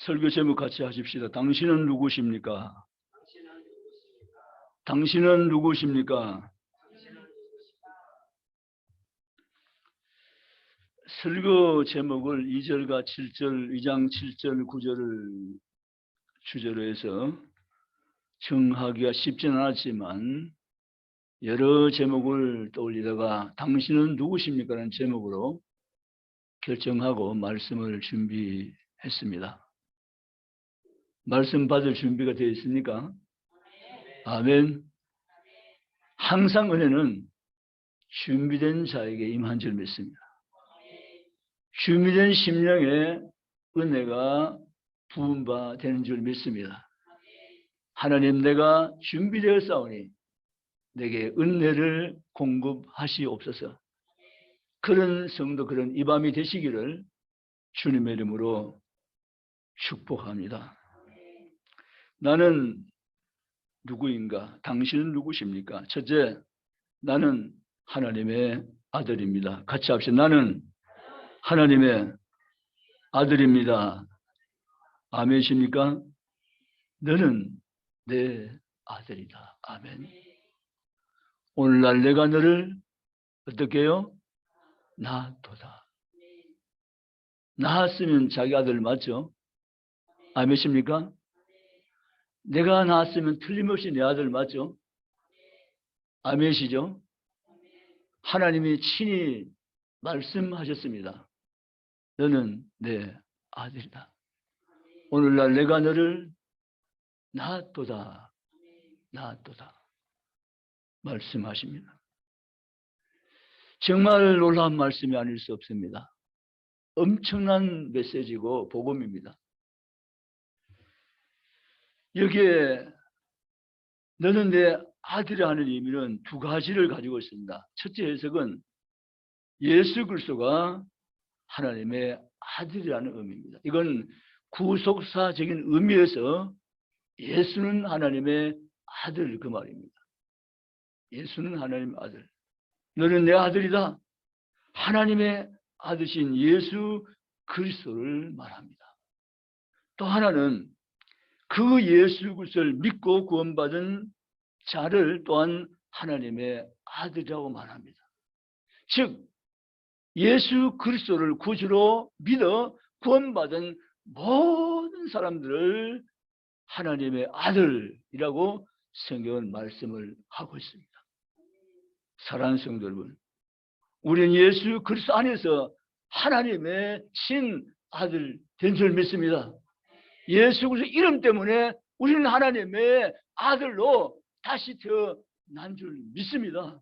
설교 제목 같이 하십시다. 당신은 누구십니까? 당신은 누구십니까? 설교 제목을 2절과 7절, 2장 7절, 9절을 주제로 해서 정하기가 쉽지는 않았지만 여러 제목을 떠올리다가 당신은 누구십니까? 라는 제목으로 결정하고 말씀을 준비했습니다. 말씀 받을 준비가 되어 있습니까? 아멘. 항상 은혜는 준비된 자에게 임한 줄 믿습니다. 준비된 심령에 은혜가 부은 바 되는 줄 믿습니다. 하나님, 내가 준비되었사오니 내게 은혜를 공급하시옵소서. 그런 성도, 그런 이 밤이 되시기를 주님의 이름으로 축복합니다. 나는 누구인가? 당신은 누구십니까? 첫째, 나는 하나님의 아들입니다. 같이 합시다. 나는 하나님의 아들입니다. 아멘이십니까? 너는 내 아들이다. 아멘. 오늘날 내가 너를 어떻게 해요? 낳았도다. 낳았으면 자기 아들 맞죠? 아멘이십니까? 내가 낳았으면 틀림없이 내 아들 맞죠? 아멘이시죠? 하나님이 친히 말씀하셨습니다. 너는 내 아들이다. 오늘날 내가 너를 낳았도다. 낳았도다. 말씀하십니다. 정말 놀라운 말씀이 아닐 수 없습니다. 엄청난 메시지고 복음입니다. 여기에 너는 내 아들이 하는 의미는 두 가지를 가지고 있습니다. 첫째 해석은 예수 그리스도가 하나님의 아들이라는 의미입니다. 이건 구속사적인 의미에서 예수는 하나님의 아들, 그 말입니다. 예수는 하나님의 아들. 너는 내 아들이다. 하나님의 아들이신 예수 그리스도를 말합니다. 또 하나는 그 예수 그리스도를 믿고 구원받은 자를 또한 하나님의 아들이라고 말합니다. 즉 예수 그리스도를 구주로 믿어 구원받은 모든 사람들을 하나님의 아들이라고 성경은 말씀을 하고 있습니다. 사랑하는 성도 여러분, 우리는 예수 그리스도 안에서 하나님의 친아들 된 줄 믿습니다. 예수 그리스도 이름 때문에 우리는 하나님의 아들로 다시 태어난 줄 믿습니다.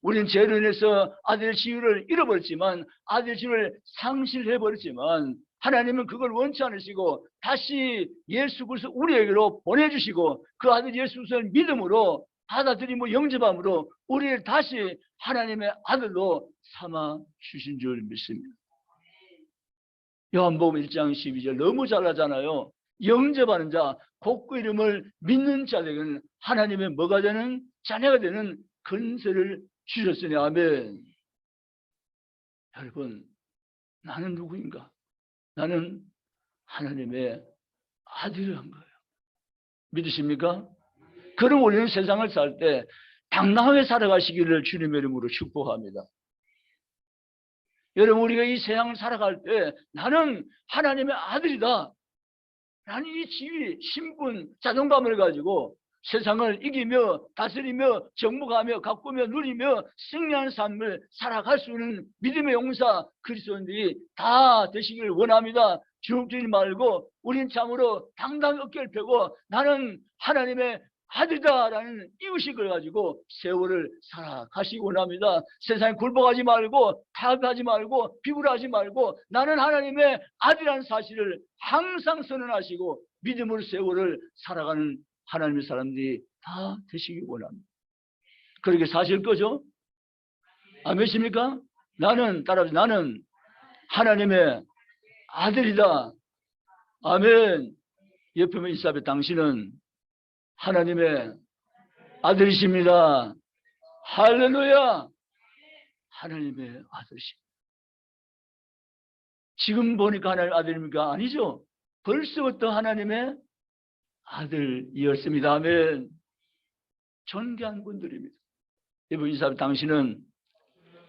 우리는 죄로 인해서 아들의 지위를 잃어버렸지만, 아들의 지위를 상실해버렸지만 하나님은 그걸 원치 않으시고 다시 예수 그리스도 우리에게로 보내주시고 그 아들 예수 그리스도를 믿음으로 받아들이고 영접함으로 우리를 다시 하나님의 아들로 삼아 주신 줄 믿습니다. 요한복음 1장 12절 너무 잘 하잖아요. 영접하는 자, 곧 그 이름을 믿는 자에게는 하나님의 뭐가 되는? 자녀가 되는 권세를 주셨으니 아멘. 여러분, 나는 누구인가? 나는 하나님의 아들이란 거예요. 믿으십니까? 그럼 우리는 세상을 살 때 당당하게 살아가시기를 주님의 이름으로 축복합니다. 여러분, 우리가 이 세상을 살아갈 때 나는 하나님의 아들이다. 나는 이 지위, 신분, 자존감을 가지고 세상을 이기며 다스리며 정복하며 가꾸며 누리며 승리하는 삶을 살아갈 수 있는 믿음의 용사 그리스도인들이 다 되시기를 원합니다. 주눅들지 말고 우린 참으로 당당히 어깨를 펴고 나는 하나님의 아들이다라는 이유식을 가지고 세월을 살아가시기 원합니다. 세상에 굴복하지 말고 타협하지 말고 비굴하지 말고 나는 하나님의 아들이라는 사실을 항상 선언하시고 믿음으로 세월을 살아가는 하나님의 사람들이 다 되시기 원합니다. 그렇게 사실 거죠? 아멘이십니까? 따라하세요. 나는 하나님의 아들이다. 아멘. 옆에 있는 이사벨, 당신은 하나님의 아들이십니다. 할렐루야. 하나님의 아들이십니다. 지금 보니까 하나님의 아들입니까? 아니죠. 벌써부터 하나님의 아들이었습니다. 아멘. 존귀한 분들입니다. 여러분, 이사람 당신은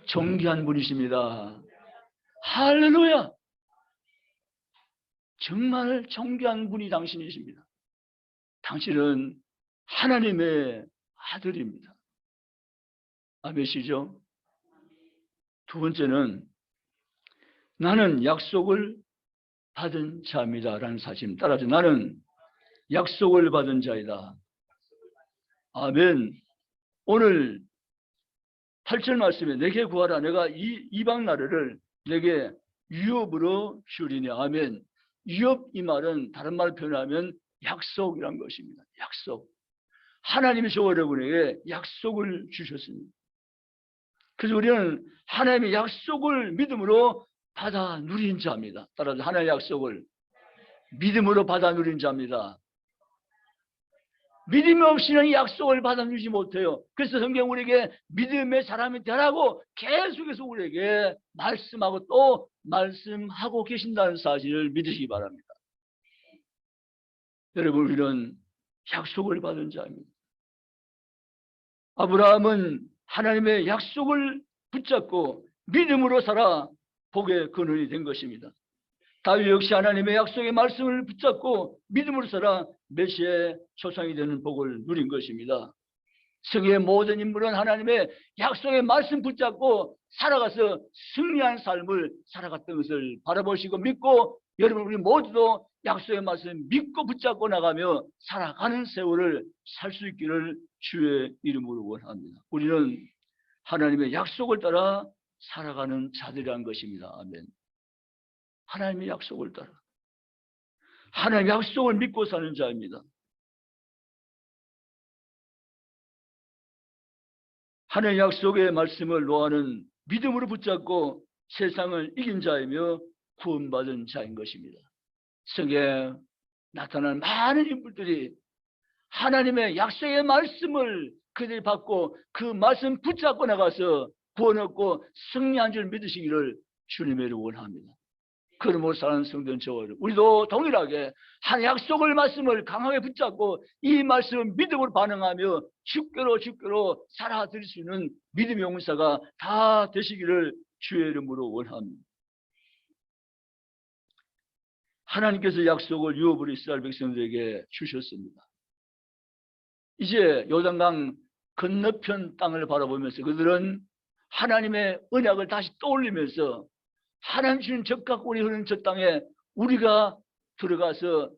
존귀한 분이십니다. 할렐루야. 정말 존귀한 분이 당신이십니다. 당신은 하나님의 아들입니다. 아멘이시죠? 두 번째는 나는 약속을 받은 자입니다 라는 사실. 따라서 나는 약속을 받은 자이다. 아멘. 오늘 8절 말씀에 내게 구하라. 내가 이 이방 나라를 내게 유업으로 주리니. 아멘. 유업, 이 말은 다른 말로 표현하면 약속이란 것입니다. 약속. 하나님이 저 여러분에게 약속을 주셨습니다. 그래서 우리는 하나님의 약속을 믿음으로 받아 누린 자입니다. 따라서 하나님의 약속을 믿음으로 받아 누린 자입니다. 믿음이 없이는 약속을 받아 누리지 못해요. 그래서 성경 우리에게 믿음의 사람이 되라고 계속해서 우리에게 말씀하고 또 말씀하고 계신다는 사실을 믿으시기 바랍니다. 여러분, 우리는 약속을 받은 자입니다. 아브라함은 하나님의 약속을 붙잡고 믿음으로 살아 복의 근원이 된 것입니다. 다윗 역시 하나님의 약속의 말씀을 붙잡고 믿음으로 살아 메시아의 초상이 되는 복을 누린 것입니다. 성경의 모든 인물은 하나님의 약속의 말씀 붙잡고 살아가서 승리한 삶을 살아갔던 것을 바라보시고 믿고, 여러분 우리 모두도 약속의 말씀 믿고 붙잡고 나가며 살아가는 세월을 살 수 있기를 주의 이름으로 원합니다. 우리는 하나님의 약속을 따라 살아가는 자들이란 것입니다. 아멘. 하나님의 약속을 따라 하나님의 약속을 믿고 사는 자입니다. 하나님의 약속의 말씀을 노하는 믿음으로 붙잡고 세상을 이긴 자이며 구원받은 자인 것입니다. 성경에 나타난 많은 인물들이 하나님의 약속의 말씀을 그들이 받고 그 말씀 붙잡고 나가서 구원 얻고 승리한 줄 믿으시기를 주님의 원합니다. 그러므로 사랑하는 성도는 저와 우리도 동일하게 한 약속을 말씀을 강하게 붙잡고 이 말씀을 믿음으로 반응하며 주께로 살아드릴 수 있는 믿음의 용사가 다 되시기를 주의 이름으로 원합니다. 하나님께서 약속을 유업으로 이스라엘 백성들에게 주셨습니다. 이제 요단강 건너편 땅을 바라보면서 그들은 하나님의 언약을 다시 떠올리면서 하나님 주신 적과 꿀이 흐르는 저 땅에 우리가 들어가서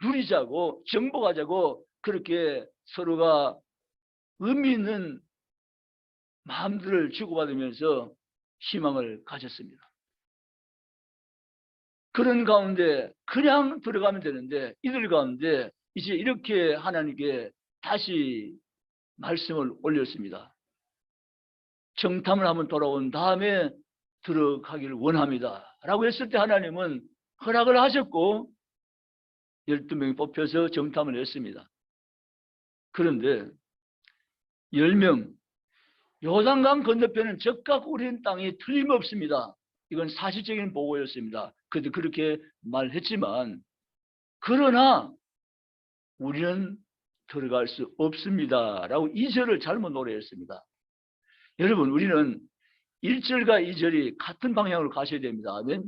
누리자고 정복하자고 그렇게 서로가 의미 있는 마음들을 주고받으면서 희망을 가졌습니다. 그런 가운데 그냥 들어가면 되는데 이들 가운데 이제 이렇게 하나님께 다시 말씀을 올렸습니다. 정탐을 한번 돌아온 다음에 들어가기를 원합니다 라고 했을 때 하나님은 허락을 하셨고 12명이 뽑혀서 정탐을 했습니다. 그런데 10명, 요단강 건너편은 적과 꿀인 땅이 틀림없습니다. 이건 사실적인 보고였습니다. 그도 그렇게 말했지만 그러나 우리는 들어갈 수 없습니다 라고 2절을 잘못 노래했습니다. 여러분, 우리는 1절과 2절이 같은 방향으로 가셔야 됩니다. 아멘.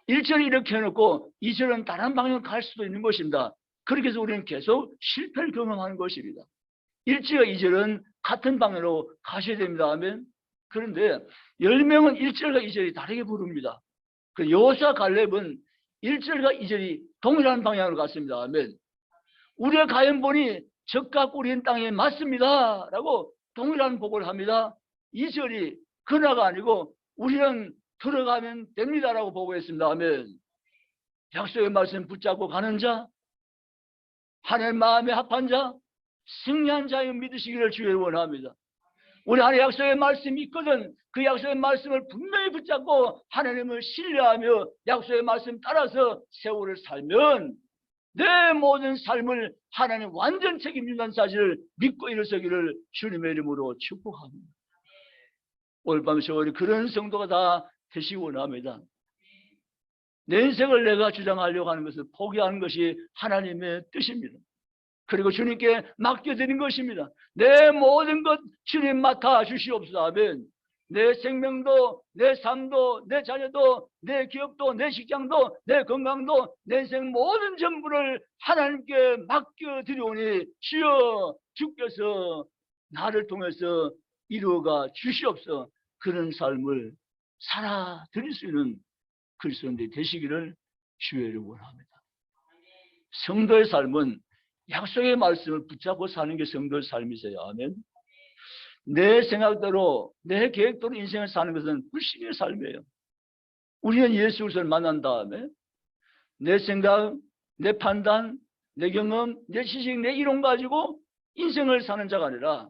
1절이 이렇게 해놓고 2절은 다른 방향으로 갈 수도 있는 것입니다. 그렇게 해서 우리는 계속 실패를 경험하는 것입니다. 1절과 2절은 같은 방향으로 가셔야 됩니다. 아멘. 그런데 10명은 1절과 2절이 다르게 부릅니다. 그 여호수아 갈렙은 1절과 2절이 동일한 방향으로 갔습니다. 아멘. 우리가 가연 보니 적과 꿀인 땅에 맞습니다 라고 동일한 보고를 합니다. 2절이 그나가 아니고 우리는 들어가면 됩니다라고 보고했습니다. 아멘. 약속의 말씀 붙잡고 가는 자, 하나님 마음에 합한 자, 승리한 자여 믿으시기를 주의 원합니다. 우리 하나님의 약속의 말씀이 있거든 그 약속의 말씀을 분명히 붙잡고 하나님을 신뢰하며 약속의 말씀 따라서 세월을 살면 내 모든 삶을 하나님 완전 책임진다는 사실을 믿고 일어서기를 주님의 이름으로 축복합니다. 오늘 밤 세월이 그런 성도가 다 되시기 원합니다. 내 인생을 내가 주장하려고 하는 것을 포기하는 것이 하나님의 뜻입니다. 그리고 주님께 맡겨드린 것입니다. 내 모든 것 주님 맡아 주시옵소서. 아멘. 내 생명도, 내 삶도, 내 자녀도, 내 기업도, 내 직장도, 내 건강도, 내 인생 모든 전부를 하나님께 맡겨드리오니 주여 주께서 나를 통해서 이루어가 주시옵소서. 그런 삶을 살아드릴 수 있는 그리스도인들이 되시기를 주의 이름으로 원합니다. 성도의 삶은 약속의 말씀을 붙잡고 사는 게 성도의 삶이세요. 아멘. 내 생각대로 내 계획대로 인생을 사는 것은 불신의 삶이에요. 우리는 예수 그리스도를 만난 다음에 내 생각, 내 판단, 내 경험, 내 지식, 내 이론 가지고 인생을 사는 자가 아니라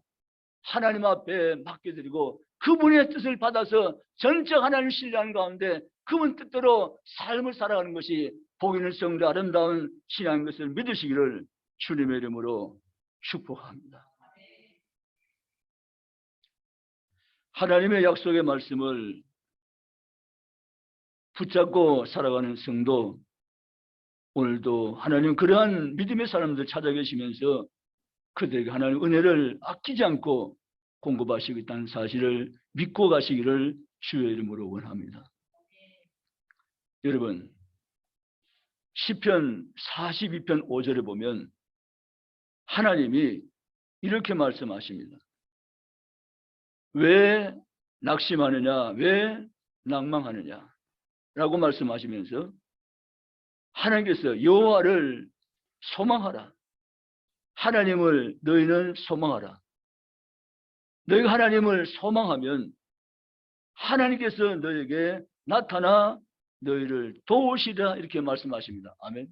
하나님 앞에 맡겨드리고 그분의 뜻을 받아서 전적 하나님을 신뢰하는 가운데 그분 뜻대로 삶을 살아가는 것이 복 있는 성도 아름다운 신앙인 것을 믿으시기를 주님의 이름으로 축복합니다. 하나님의 약속의 말씀을 붙잡고 살아가는 성도, 오늘도 하나님 그러한 믿음의 사람들 찾아 계시면서 그들에게 하나님 은혜를 아끼지 않고 공급하시고 있다는 사실을 믿고 가시기를 주의 이름으로 원합니다. 여러분, 시편 42편 5절에 보면 하나님이 이렇게 말씀하십니다. 왜 낙심하느냐, 왜 낭망하느냐 라고 말씀하시면서 하나님께서 여호와를 소망하라. 하나님을 너희는 소망하라. 너희가 하나님을 소망하면 하나님께서 너희에게 나타나 너희를 도우시리라 이렇게 말씀하십니다. 아멘.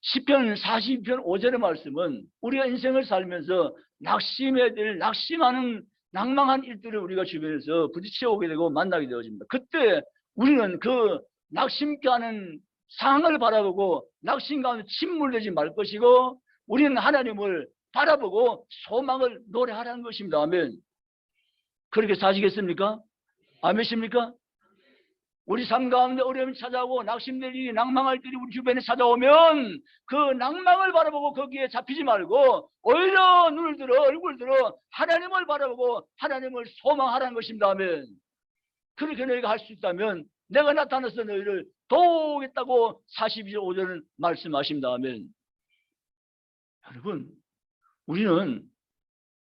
시편 42편 5절의 말씀은 우리가 인생을 살면서 낙심해야 될 낙심하는 낭망한 일들을 우리가 주변에서 부딪혀 오게 되고 만나게 되어집니다. 그때 우리는 그 낙심케 하는 상황을 바라보고 낙심 가운데 침몰되지 말 것이고 우리는 하나님을 바라보고 소망을 노래하라는 것입니다. 아멘. 그렇게 사시겠습니까? 아멘입니까? 우리 삶 가운데 어려움이 찾아오고 낙심될 일이 낭망할 일이 우리 주변에 찾아오면 그 낭망을 바라보고 거기에 잡히지 말고 오히려 눈을 들어 얼굴 들어 하나님을 바라보고 하나님을 소망하라는 것입니다. 아멘. 그렇게 너희가 할 수 있다면 내가 나타나서 너희를 도우겠다고 42절 5절은 말씀하십니다. 아멘. 여러분, 우리는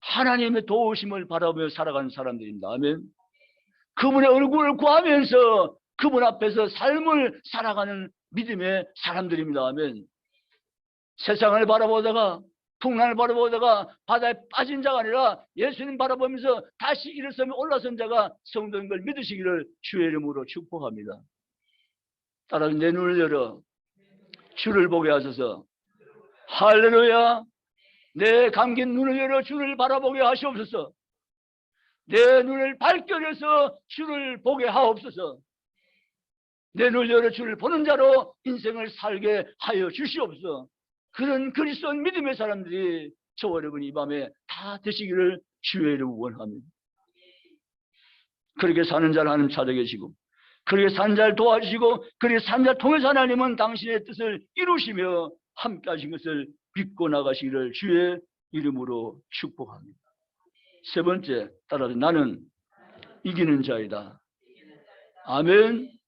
하나님의 도우심을 바라보며 살아가는 사람들입니다. 아멘. 그분의 얼굴을 구하면서 그분 앞에서 삶을 살아가는 믿음의 사람들입니다. 아멘. 세상을 바라보다가 풍랑을 바라보다가 바다에 빠진 자가 아니라 예수님 바라보면서 다시 일어서며 올라선 자가 성도인 걸 믿으시기를 주의 이름으로 축복합니다. 따라서 내 눈을 열어 주를 보게 하소서. 할렐루야. 내 감긴 눈을 열어 주를 바라보게 하시옵소서. 내 눈을 밝혀내서 주를 보게 하옵소서. 내 눈을 열어 주를 보는 자로 인생을 살게 하여 주시옵소서. 그런 그리스도인 믿음의 사람들이 저와 여러분 이 밤에 다 되시기를 주의 이름으로 원합니다. 그렇게 사는 자를 하나님 찾아 계시고 그렇게 사는 자를 도와주시고 그렇게 사는 자를 통해서 하나님은 당신의 뜻을 이루시며 함께 하신 것을 믿고 나가시기를 주의 이름으로 축복합니다. 세 번째, 따라서 나는 이기는 자이다. 아멘.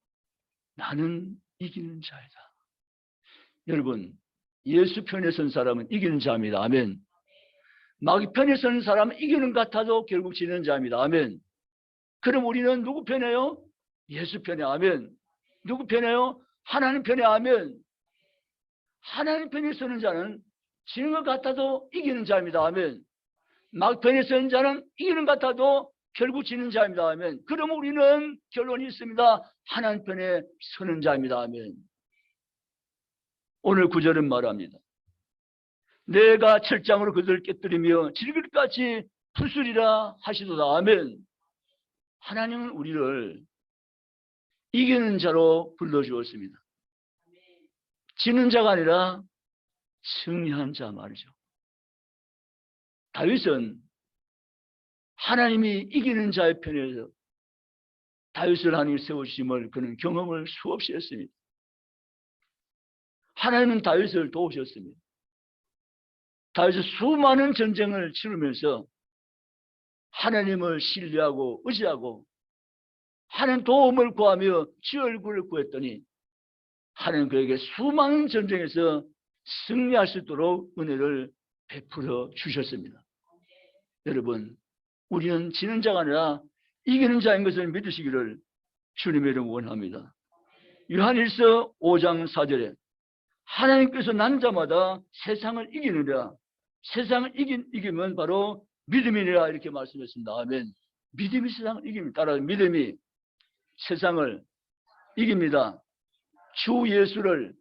나는 이기는 자이다. 여러분, 예수 편에 선 사람은 이기는 자입니다. 아멘. 마귀 편에 선 사람은 이기는 것 같아도 결국 지는 자입니다. 아멘. 그럼 우리는 누구 편이에요? 예수 편에. 아멘. 누구 편이에요? 하나님 편에. 아멘. 하나님 편에 서는 자는 지는 것 같아도 이기는 자입니다. 아멘. 마귀 편에 서는 자는 이기는 것 같아도 결국 지는 자입니다. 아멘. 그럼 우리는 결론이 있습니다. 하나님 편에 서는 자입니다. 아멘. 오늘 구절은 말합니다. 내가 철장으로 그들을 깨뜨리며 질그릇같이 부수리라 하시도다. 아멘. 하나님은 우리를 이기는 자로 불러주었습니다. 지는 자가 아니라 승리한 자 말이죠. 다윗은 하나님이 이기는 자의 편에서 다윗을 하나님이 세우심을 그는 경험을 수없이 했습니다. 하나님은 다윗을 도우셨습니다. 다윗은 수많은 전쟁을 치르면서 하나님을 신뢰하고 의지하고 하나님 도움을 구하며 주 얼굴을 구했더니 하나님 그에게 수많은 전쟁에서 승리할 수 있도록 은혜를 베풀어 주셨습니다. 여러분, 우리는 지는 자가 아니라 이기는 자인 것을 믿으시기를 주님의 이름으로 원합니다. 요한일서 5장 4절에 하나님께서 난 자마다 세상을 이기느라, 세상을 이기면 바로 믿음이니라 이렇게 말씀했습니다. 아멘. 믿음이 세상을 이깁니다. 따라 믿음이 세상을 이깁니다. 주 예수를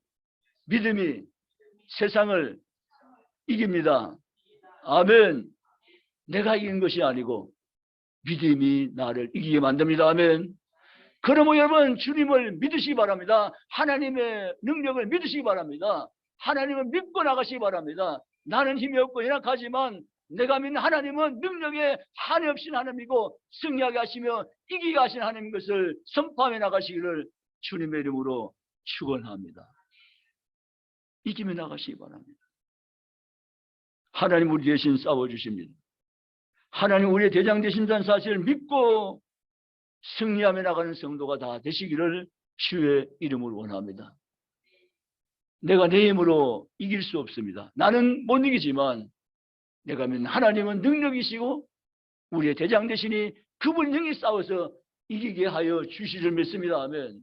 믿음이 세상을 이깁니다. 아멘. 내가 이긴 것이 아니고 믿음이 나를 이기게 만듭니다. 아멘. 그러므로 여러분 주님을 믿으시기 바랍니다. 하나님의 능력을 믿으시기 바랍니다. 하나님을 믿고 나가시기 바랍니다. 나는 힘이 없고 연약하지만 내가 믿는 하나님은 능력에 한이 없인 하나님이고 승리하게 하시며 이기게 하신 하나님인 것을 선포하며 나가시기를 주님의 이름으로 축원합니다. 이기며 나가시기 바랍니다. 하나님 우리 대신 싸워주십니다. 하나님 우리의 대장 되신다는 사실을 믿고 승리하며 나가는 성도가 다 되시기를 주의 이름으로 원합니다. 내가 내 힘으로 이길 수 없습니다. 나는 못 이기지만 내가 믿는 하나님은 능력이시고 우리의 대장 되시니 그분 능히 싸워서 이기게 하여 주시를 믿습니다. 아멘.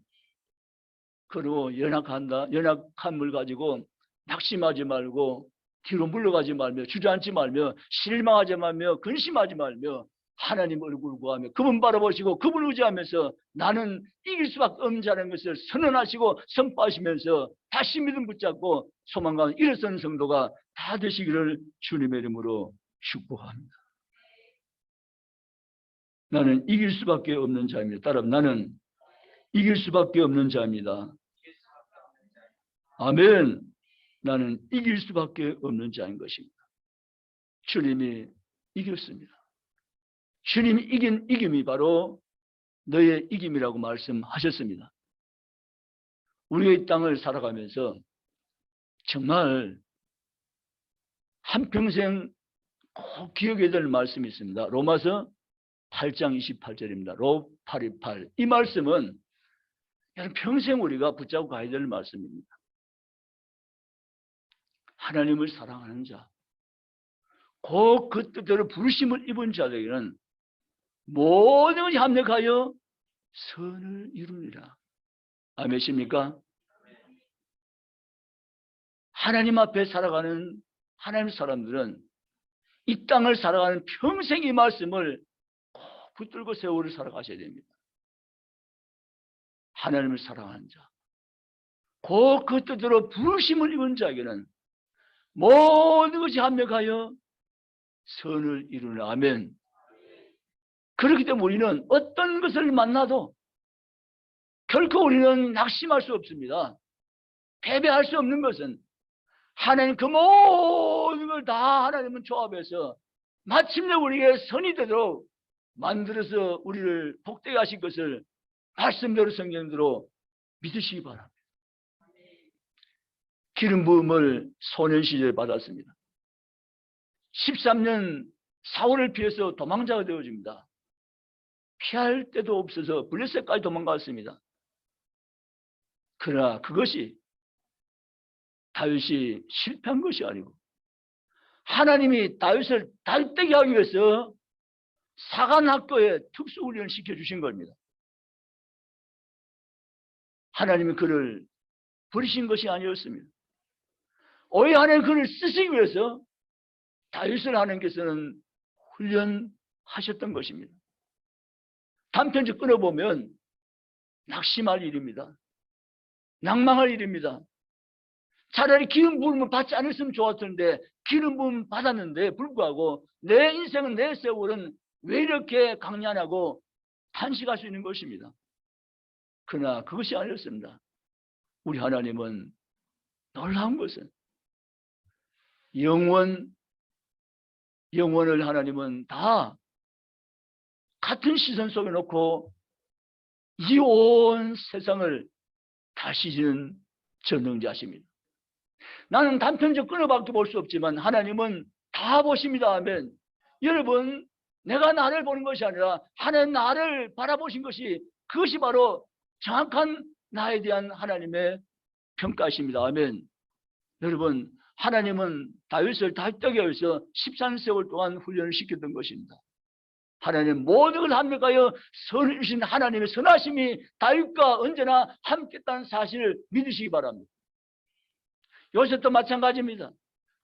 그리고 연약함을 가지고 낙심하지 말고 뒤로 물러가지 말며 주저앉지 말며 실망하지 말며 근심하지 말며 하나님 얼굴 구하며 그분 바라보시고 그분 의지하면서 나는 이길 수밖에 없는 자라는 것을 선언하시고 선포하시면서 다시 믿음 붙잡고 소망과 일어서는 성도가 다 되시기를 주님의 이름으로 축복합니다. 나는 이길 수밖에 없는 자입니다. 따라 나는 이길 수밖에 없는 자입니다. 아멘. 나는 이길 수밖에 없는 자인 것입니다. 주님이 이겼습니다. 주님이 이긴 이김이 바로 너의 이김이라고 말씀하셨습니다. 우리의 이 땅을 살아가면서 정말 한평생 꼭 기억해야 될 말씀이 있습니다. 로마서 8장 28절입니다. 로 828. 이 말씀은 평생 우리가 붙잡고 가야 될 말씀입니다. 하나님을 사랑하는 자, 곧 그 뜻대로 부르심을 입은 자들에게는 모든 것이 합력하여 선을 이루니라. 아멘이십니까? 하나님 앞에 살아가는 하나님 사람들은 이 땅을 살아가는 평생 이 말씀을 꼭 붙들고 세월을 살아가셔야 됩니다. 하나님을 사랑하는 자, 곧 그 뜻대로 부르심을 입은 자에게는 모든 것이 합력하여 선을 이루는 아멘. 그렇기 때문에 우리는 어떤 것을 만나도 결코 우리는 낙심할 수 없습니다. 패배할 수 없는 것은 하나님 그 모든 걸 다 하나님은 조합해서 마침내 우리에게 선이 되도록 만들어서 우리를 복되게 하신 것을 말씀대로 성경대로 믿으시기 바랍니다. 기름 부음을 소년 시절에 받았습니다. 13년 사울을 피해서 도망자가 되어집니다. 피할 데도 없어서 블레셋까지 도망갔습니다. 그러나 그것이 다윗이 실패한 것이 아니고 하나님이 다윗을 달되게 하기 위해서 사관학교에 특수훈련을 시켜주신 겁니다. 하나님이 그를 버리신 것이 아니었습니다. 오히려 하나님 그를 쓰시기 위해서 다윗을 하나님께서는 훈련하셨던 것입니다. 단편지 끊어보면 낙심할 일입니다. 낭망할 일입니다. 차라리 기름 부음을 받지 않았으면 좋았는데 기름 부음 받았는데 불구하고 내 인생은 내 세월은 왜 이렇게 강연하고 탄식할 수 있는 것입니다. 그러나 그것이 아니었습니다. 우리 하나님은 놀라운 것은 영원을 하나님은 다 같은 시선 속에 놓고 이 온 세상을 다스리는 전능자십니다. 나는 단편적 끊어밖에 볼 수 없지만 하나님은 다 보십니다. 아멘. 여러분, 내가 나를 보는 것이 아니라 하나님 나를 바라보신 것이, 그것이 바로 정확한 나에 대한 하나님의 평가십니다. 아멘. 여러분, 하나님은 다윗을 다윗에게 해서 13세월 동안 훈련을 시켰던 것입니다. 하나님 모든 걸 합력하여 선이신 하나님의 선하심이 다윗과 언제나 함께했다는 사실을 믿으시기 바랍니다. 요셉도 마찬가지입니다.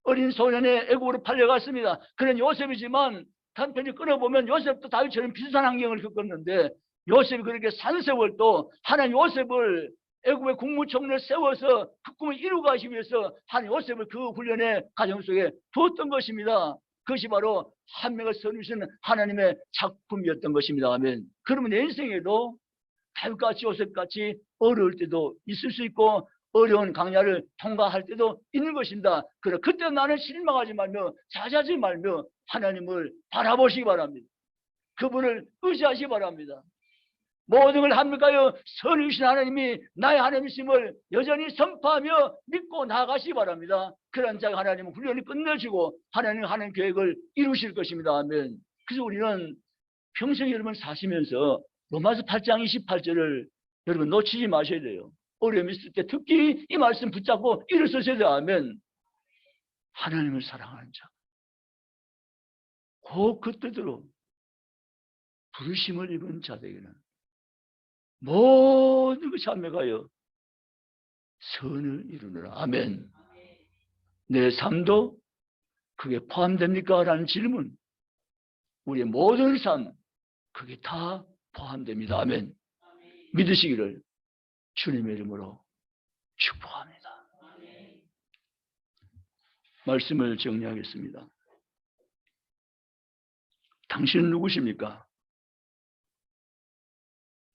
어린 소년의 애국으로 팔려갔습니다. 그는 요셉이지만 단편히 끊어보면 요셉도 다윗처럼 비슷한 환경을 겪었는데, 요셉이 그렇게 산세월 또 하나님 요셉을 애국의 국무총리를 세워서 그 꿈을 이루기 위해서 하나님 요셉을 그 훈련의 과정 속에 두었던 것입니다. 그것이 바로 한 명을 선우시는 하나님의 작품이었던 것입니다. 아멘. 그러면 내 인생에도 다윗같이 요셉같이 어려울 때도 있을 수 있고 어려운 강야를 통과할 때도 있는 것입니다. 그러나 그때 나는 실망하지 말며 자자지 말며 하나님을 바라보시기 바랍니다. 그분을 의지하시기 바랍니다. 모든 걸 합력하여 선이신 하나님이 나의 하나님이심을 여전히 선포하며 믿고 나아가시기 바랍니다. 그런 자가 하나님은 훈련이 끝내주고 하나님 하는 계획을 이루실 것입니다. 아멘. 그래서 우리는 평생 여러분 사시면서 로마서 8장 28절을 여러분 놓치지 마셔야 돼요. 어려움이 있을 때 특히 이 말씀 붙잡고 일어서셔야 돼요. 아멘. 하나님을 사랑하는 자, 꼭 그 뜻대로 부르심을 입은 자들에게는 모든 것이 합력하여 선을 이루느라. 아멘. 내 삶도 그게 포함됩니까? 라는 질문. 우리의 모든 삶, 그게 다 포함됩니다. 아멘. 믿으시기를 주님의 이름으로 축복합니다. 말씀을 정리하겠습니다. 당신은 누구십니까?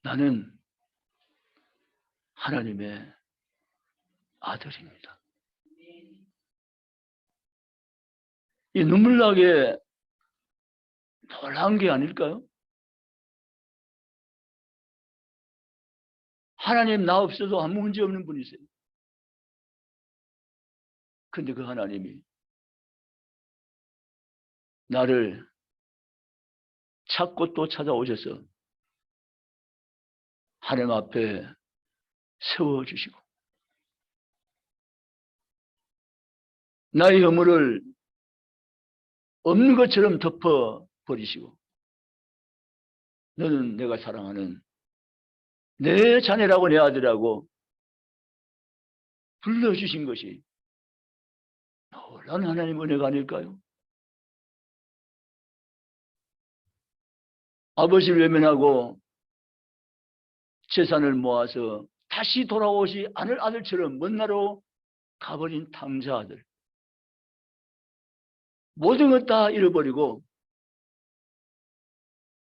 나는 하나님의 아들입니다. 이 눈물나게 놀라운 게 아닐까요? 하나님 나 없어도 아무 문제 없는 분이세요. 근데 그 하나님이 나를 찾고 또 찾아오셔서 하나님 앞에 세워주시고 나의 허물을 없는 것처럼 덮어버리시고 너는 내가 사랑하는 내 자녀라고 내 아들이라고 불러주신 것이 놀라운 하나님의 은혜가 아닐까요? 아버지를 외면하고 재산을 모아서 다시 돌아오지 않을 아들처럼 먼 나라로 가버린 탕자 아들, 모든 것 다 잃어버리고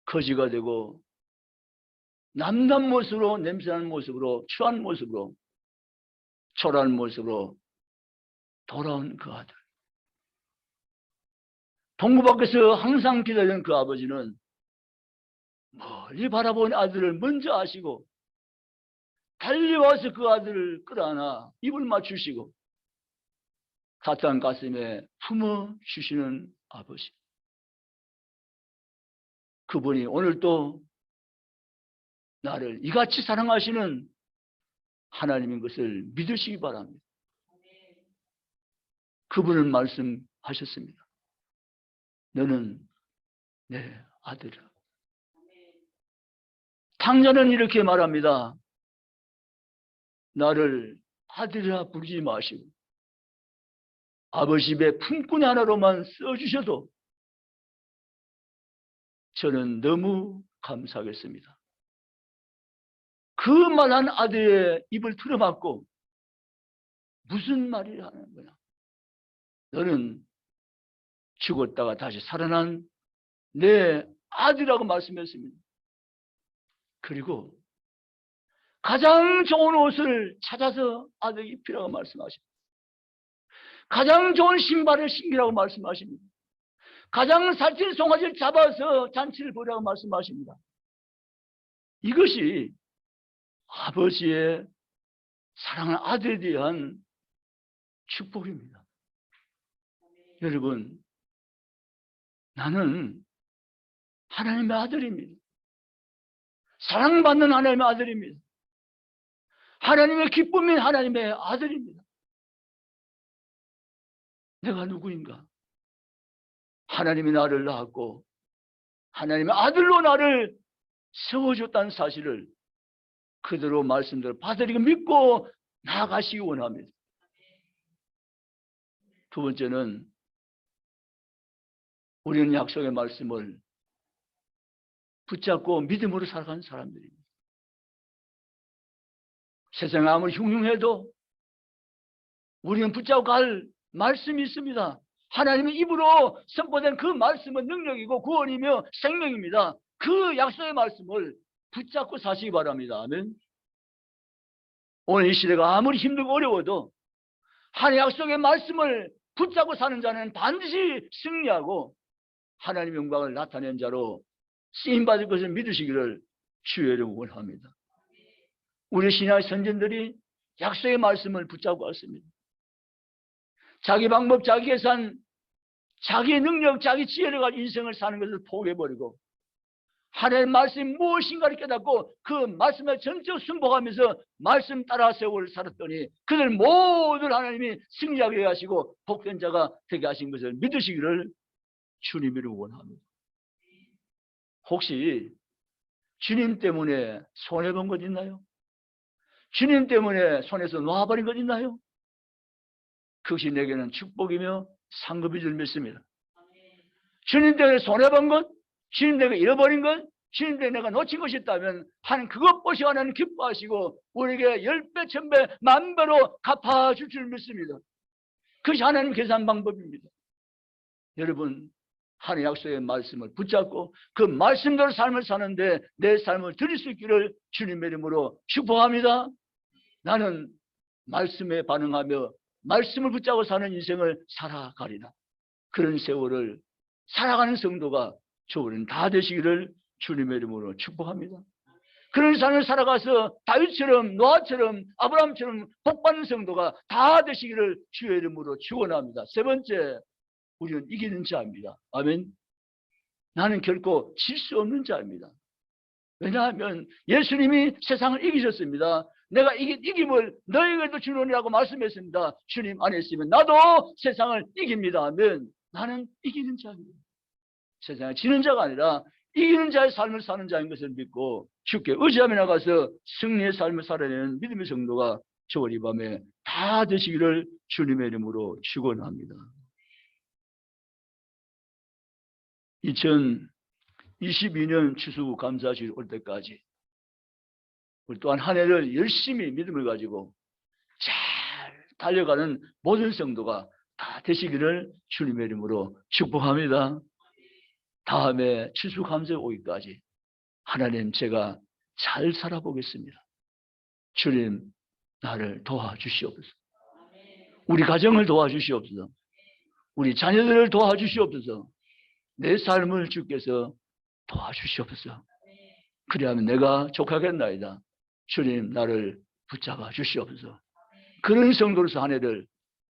거지가 되고 남난 모습으로, 냄새나는 모습으로, 추한 모습으로, 초라한 모습으로 돌아온 그 아들. 동구 밖에서 항상 기다리는 그 아버지는 멀리 바라본 아들을 먼저 아시고 달려와서 그 아들을 끌어안아 입을 맞추시고 사탄 가슴에 품어주시는 아버지. 그분이 오늘도 나를 이같이 사랑하시는 하나님인 것을 믿으시기 바랍니다. 그분은 말씀하셨습니다. 너는 내 아들이라. 탕자는 이렇게 말합니다. 나를 아들이라 부르지 마시고 아버지 입에 품꾼 하나로만 써주셔도 저는 너무 감사하겠습니다. 그 말한 아들의 입을 틀어막고 무슨 말을 하는 거야? 너는 죽었다가 다시 살아난 내 아들이라고 말씀했습니다. 그리고 가장 좋은 옷을 찾아서 아들 입히라고 말씀하십니다. 가장 좋은 신발을 신기라고 말씀하십니다. 가장 살찐 송아지를 잡아서 잔치를 보라고 말씀하십니다. 이것이 아버지의 사랑하는 아들에 대한 축복입니다. 여러분, 나는 하나님의 아들입니다. 사랑받는 하나님의 아들입니다. 하나님의 기쁨인 하나님의 아들입니다. 내가 누구인가? 하나님이 나를 낳았고 하나님의 아들로 나를 세워줬다는 사실을 그대로 말씀대로 받아들이고 믿고 나아가시기 원합니다. 두 번째는 우리는 약속의 말씀을 붙잡고 믿음으로 살아가는 사람들입니다. 세상이 아무리 흉흉해도 우리는 붙잡고 갈 말씀이 있습니다. 하나님의 입으로 선포된 그 말씀은 능력이고 구원이며 생명입니다. 그 약속의 말씀을 붙잡고 사시기 바랍니다. 아멘. 오늘 이 시대가 아무리 힘들고 어려워도 하나님의 약속의 말씀을 붙잡고 사는 자는 반드시 승리하고 하나님의 영광을 나타낸 자로 쓰임받을 것을 믿으시기를 주의 이름으로 원합니다. 우리 신앙의 선진들이 약속의 말씀을 붙잡고 왔습니다. 자기 방법, 자기 계산, 자기 능력, 자기 지혜를 가지고 인생을 사는 것을 포기해버리고 하나님의 말씀이 무엇인가를 깨닫고 그 말씀에 전적 순복하면서 말씀 따라 세월을 살았더니 그들 모두 하나님이 승리하게 하시고 복된 자가 되게 하신 것을 믿으시기를 주님을 원합니다. 혹시 주님 때문에 손해본 것 있나요? 주님 때문에 손에서 놓아버린 것 있나요? 그것이 내게는 축복이며 상급인 줄 믿습니다. 주님 때문에 손해본 것, 주님 때문에 잃어버린 것, 주님 때문에 내가 놓친 것이 있다면 하나님 그것 보시고 하나님 기뻐하시고 우리에게 10배, 1000배, 만배로 갚아줄 줄 믿습니다. 그것이 하나님 계산 방법입니다. 여러분, 하나님의 약속의 말씀을 붙잡고 그 말씀대로 삶을 사는데 내 삶을 드릴 수 있기를 주님의 이름으로 축복합니다. 나는 말씀에 반응하며 말씀을 붙잡고 사는 인생을 살아가리라. 그런 세월을 살아가는 성도가 저우리는 다 되시기를 주님의 이름으로 축복합니다. 그런 삶을 살아가서 다윗처럼 노아처럼 아브라함처럼 복받는 성도가 다 되시기를 주의 이름으로 축원합니다. 세 번째, 우리는 이기는 자입니다. 아멘. 나는 결코 질 수 없는 자입니다. 왜냐하면 예수님이 세상을 이기셨습니다. 내가 이김을 너희에게도 주노니라고 말씀했습니다. 주님 안에 있으면 나도 세상을 이깁니다. 아멘. 나는 이기는 자입니다. 세상에 지는 자가 아니라 이기는 자의 삶을 사는 자인 것을 믿고 주께 의지하며 나가서 승리의 삶을 살아내는 믿음의 성도가 저월 이 밤에 다 되시기를 주님의 이름으로 축원합니다. 2022년 추수감사주일 올 때까지 우리 또한 한 해를 열심히 믿음을 가지고 잘 달려가는 모든 성도가 다 되시기를 주님의 이름으로 축복합니다. 다음에 추수감사 오기까지 하나님 제가 잘 살아보겠습니다. 주님 나를 도와주시옵소서. 우리 가정을 도와주시옵소서. 우리 자녀들을 도와주시옵소서. 내 삶을 주께서 도와주시옵소서. 그리하면 내가 족하겠나이다. 주님 나를 붙잡아 주시옵소서. 그런 성도로서 한 해를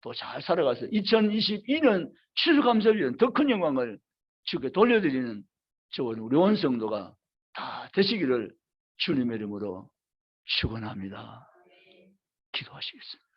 또 잘 살아가서 2022년 추수감사주일은 더 큰 영광을 주께 돌려드리는 저온 우리 온 성도가 다 되시기를 주님의 이름으로 축원합니다. 기도하시겠습니다.